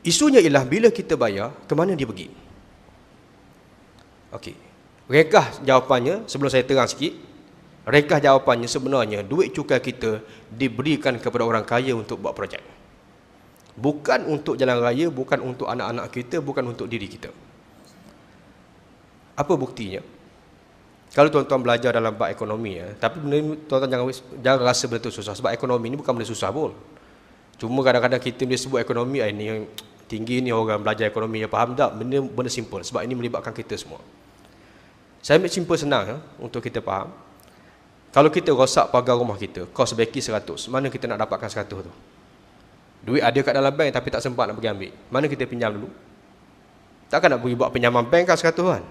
Isunya ialah bila kita bayar, ke mana dia pergi? Okey. Rekah jawapannya, sebelum saya terang sikit, rekah jawapannya sebenarnya duit cukai kita diberikan kepada orang kaya untuk buat projek. Bukan untuk jalan raya, bukan untuk anak-anak kita, bukan untuk diri kita. Apa buktinya? Kalau tuan-tuan belajar dalam bab ekonomi, tapi benda ni tuan-tuan jangan rasa benda tu susah, sebab ekonomi ni bukan benda susah pun. Cuma kadang-kadang kita bila sebut ekonomi, ini yang tinggi ni orang belajar ekonomi, faham tak? Benda simple, sebab ini melibatkan kita semua. Saya ambil simple senang untuk kita faham. Kalau kita rosak pagar rumah kita, kos beki 100, mana kita nak dapatkan 100 tu? Duit ada kat dalam bank tapi tak sempat nak pergi ambil. Mana kita pinjam dulu? Takkan nak pergi buat pinjaman bank kan 100 kan?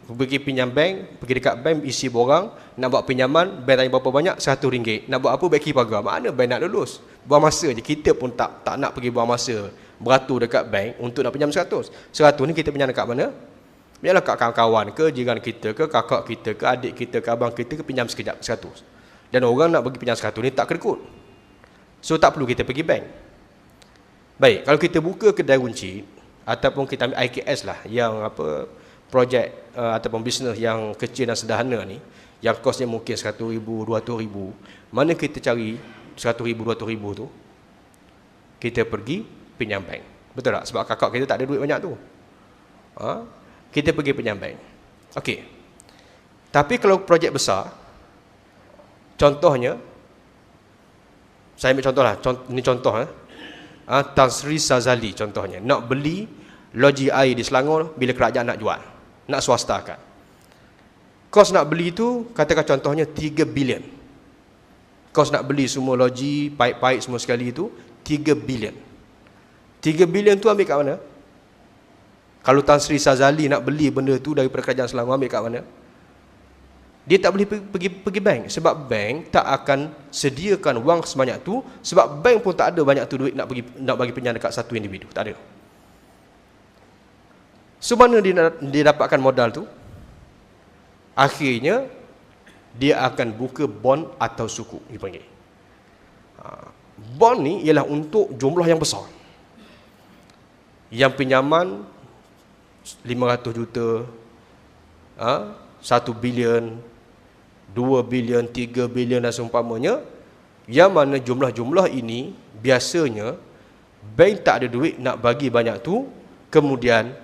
Pergi pinjam bank, pergi dekat bank isi borang, nak buat pinjaman, bank tanya berapa banyak, RM100. Nak buat apa? Beki pagar. Mana bank nak lulus? Buang masa je. Kita pun tak nak pergi buang masa beratur dekat bank untuk nak pinjam 100. 100 ni kita pinjam dekat mana? Biarlah kat kawan-kawan ke, jiran kita ke, kakak kita ke, adik kita ke, abang kita ke, pinjam sekejap 100. Dan orang nak bagi pinjam 100 ni tak kedekut. So tak perlu kita pergi bank. Baik, kalau kita buka kedai runcit ataupun kita ambil IKS lah, yang apa, projek ataupun bisnes yang kecil dan sederhana ni, yang kosnya mungkin RM100,000, RM200,000, mana kita cari RM100,000, RM200,000 tu? Kita pergi pinjam bank. Betul tak? Sebab kakak kita tak ada duit banyak tu. Kita pergi pinjam bank. Okey. Tapi kalau projek besar, contohnya, saya ambil contoh lah, ini contoh Tan Sri Sazali contohnya, nak beli loji air di Selangor bila kerajaan nak jual, nak swastakan. Kos nak beli tu, katakan contohnya 3 bilion. Kos nak beli semua loji, paip-paip semua sekali tu 3 bilion. 3 bilion tu ambil kat mana? Kalau Tan Sri Sazali nak beli benda tu daripada kerajaan Selangor, ambil kat mana? Dia tak boleh pergi bank, sebab bank tak akan sediakan wang sebanyak tu, sebab bank pun tak ada banyak tu duit nak bagi pinjam dekat satu individu, tak ada. So mana dia dapatkan modal tu? Akhirnya dia akan buka bond atau sukuk dipanggil. Bond ni ialah untuk jumlah yang besar. Yang pinjaman 500 juta, 1 bilion, 2 bilion, 3 bilion dan seumpamanya, yang mana jumlah-jumlah ini biasanya bank tak ada duit nak bagi banyak tu, kemudian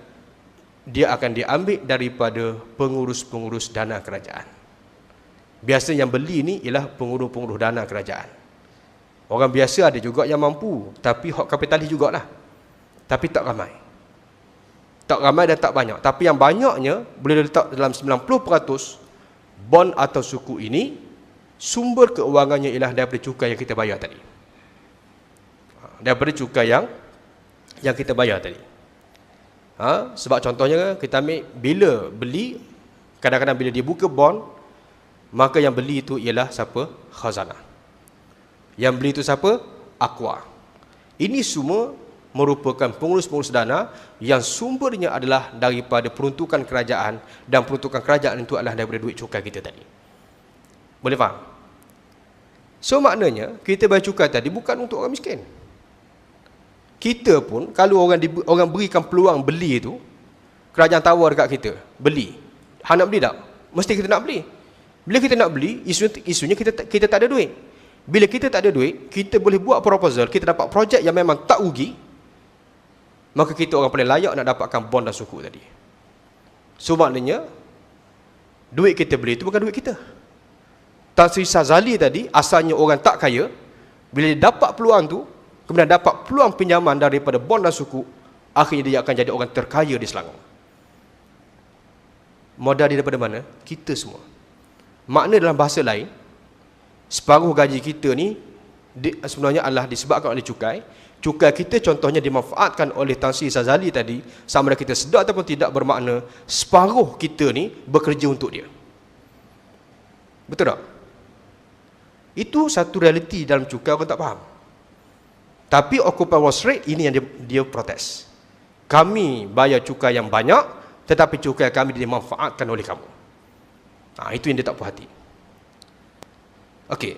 dia akan diambil daripada pengurus-pengurus dana kerajaan. Biasa yang beli ni ialah pengurus-pengurus dana kerajaan. Orang biasa ada juga yang mampu, tapi hak kapitalis jugalah. Tapi tak ramai. Tak ramai dan tak banyak. Tapi yang banyaknya boleh letak dalam 90% bond atau suku ini, sumber keuangannya ialah daripada cukai yang kita bayar tadi. Daripada cukai yang kita bayar tadi. Sebab contohnya kita ambil, bila beli, kadang-kadang bila dia buka bond, maka yang beli itu ialah siapa? Khazanah. Yang beli itu siapa? Aqwa. Ini semua merupakan pengurus-pengurus dana yang sumbernya adalah daripada peruntukan kerajaan, dan peruntukan kerajaan itu adalah daripada duit cukai kita tadi. Boleh faham? So maknanya kita bayar cukai tadi bukan untuk orang miskin. Kita pun kalau orang berikan peluang beli itu, kerajaan tawar dekat kita, beli. Hang nak beli tak? Mesti kita nak beli. Bila kita nak beli, isunya kita tak ada duit. Bila kita tak ada duit, kita boleh buat proposal, kita dapat projek yang memang tak rugi, maka kita orang paling layak nak dapatkan bond dan sukuk tadi. So maknanya duit kita beli itu bukan duit kita. Tan Sri Sazali tadi asalnya orang tak kaya, bila dia dapat peluang tu, kemudian dapat peluang pinjaman daripada bond dan sukuk, akhirnya dia akan jadi orang terkaya di Selangor. Modal dia daripada mana? Kita semua. Makna dalam bahasa lain, separuh gaji kita ni sebenarnya adalah disebabkan oleh cukai. Cukai kita contohnya dimanfaatkan oleh Tan Sri Sazali tadi, sama ada kita sedar ataupun tidak, bermakna separuh kita ni bekerja untuk dia. Betul tak? Itu satu realiti dalam cukai, orang tak faham. Tapi Occupy Wall Street, ini yang dia protes. Kami bayar cukai yang banyak, tetapi cukai kami dimanfaatkan oleh kamu. Itu yang dia tak puas hati. Okey.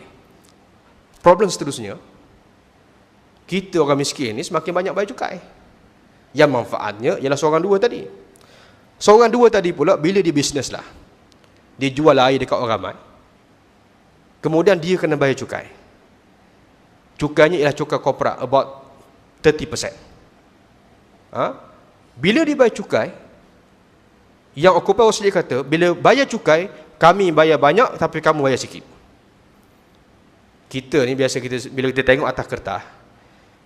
Problem seterusnya, Kita orang miskin ni semakin banyak bayar cukai. Yang manfaatnya ialah seorang dua tadi. Seorang dua tadi pula bila dia bisnes lah, dia jual air dekat orang ramai, kemudian dia kena bayar cukai. Cukainya ialah cukai korporat, about 30%. Bila dia bayar cukai, yang Occupier Wall Street kata, bila bayar cukai, kami bayar banyak tapi kamu bayar sikit. Kita ni biasa bila kita tengok atas kertas,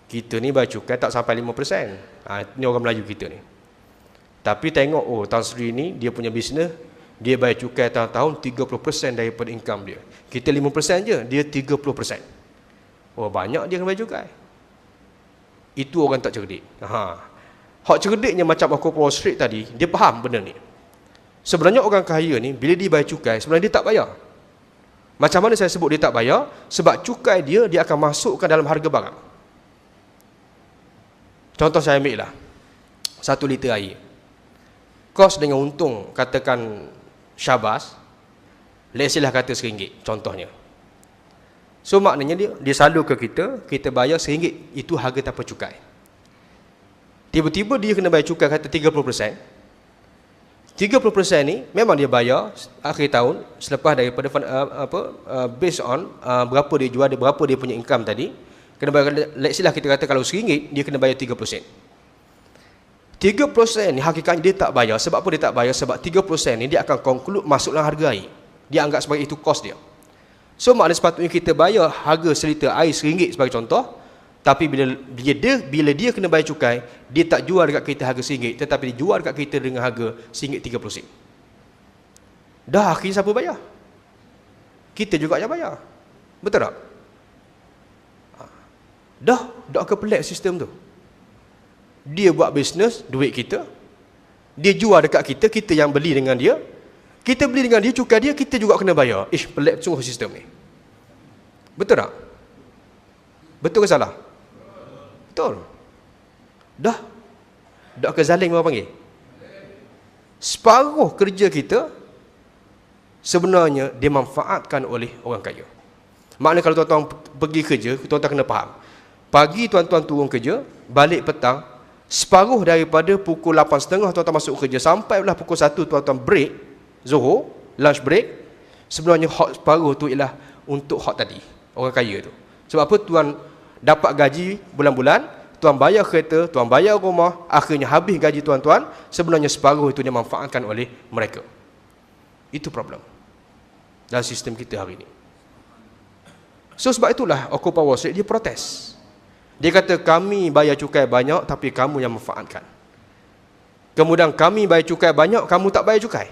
kita ni bayar cukai tak sampai 5%. Ini orang Melayu kita ni. Tapi tengok, Tan Sri ni dia punya bisnes, dia bayar cukai tahun-tahun 30% daripada income dia. Kita 5% je, dia 30%. Banyak dia kena bayar cukai. Itu orang tak cerdik. Hak cerdiknya macam Occupier Wall Street tadi, dia faham benda ni. Sebenarnya orang kaya ni, bila dia bayar cukai, sebenarnya dia tak bayar. Macam mana saya sebut dia tak bayar? Sebab cukai dia akan masukkan dalam harga barang. Contoh saya ambil lah, 1 liter air. Kos dengan untung, katakan Syabas, let's say lah kata RM1, contohnya. So maknanya dia salur ke kita, kita bayar RM1, itu harga tanpa cukai. Tiba-tiba dia kena bayar cukai kata 30%. 30% ni memang dia bayar akhir tahun selepas daripada based on berapa dia jual, berapa dia punya income tadi. Kena bayar, let's say lah kita kata kalau RM1, dia kena bayar 3%. 3% ni hakikatnya dia tak bayar. Sebab apa dia tak bayar? Sebab 3% ni dia akan conclude masuk dalam harga air. Dia anggap sebagai itu kos dia. So maknanya sepatutnya kita bayar harga seliter air RM1 sebagai contoh. Tapi bila dia kena bayar cukai, dia tak jual dekat kita harga RM1, tetapi dia jual dekat kita dengan harga RM1.30. Dah akhirnya siapa bayar? Kita juga yang bayar. Betul tak? Dah ke pelik sistem tu. Dia buat bisnes, duit kita. Dia jual dekat kita, kita yang beli dengan dia. Kita beli dengan dia, cukai dia, kita juga kena bayar. Pelik sungguh sistem ni. Betul tak? Betul ke salah? Betul. Dah ke zalim orang panggil. Separuh kerja kita sebenarnya dimanfaatkan oleh orang kaya. Maknanya kalau tuan-tuan pergi kerja, tuan-tuan kena faham. Pagi tuan-tuan turun kerja, balik petang, separuh daripada pukul 8.30 tuan-tuan masuk kerja sampailah pukul 1 tuan-tuan break, Zuhur, lunch break. Sebenarnya hak separuh tu ialah untuk hak tadi, orang kaya tu. Sebab apa? Tuan dapat gaji bulan-bulan, tuan bayar kereta, tuan bayar rumah, akhirnya habis gaji tuan-tuan, sebenarnya separuh itu dimanfaatkan oleh mereka. Itu problem dalam sistem kita hari ini. So sebab itulah Occupier Wall Street dia protes. Dia kata kami bayar cukai banyak tapi kamu yang manfaatkan. Kemudian kami bayar cukai banyak, kamu tak bayar cukai.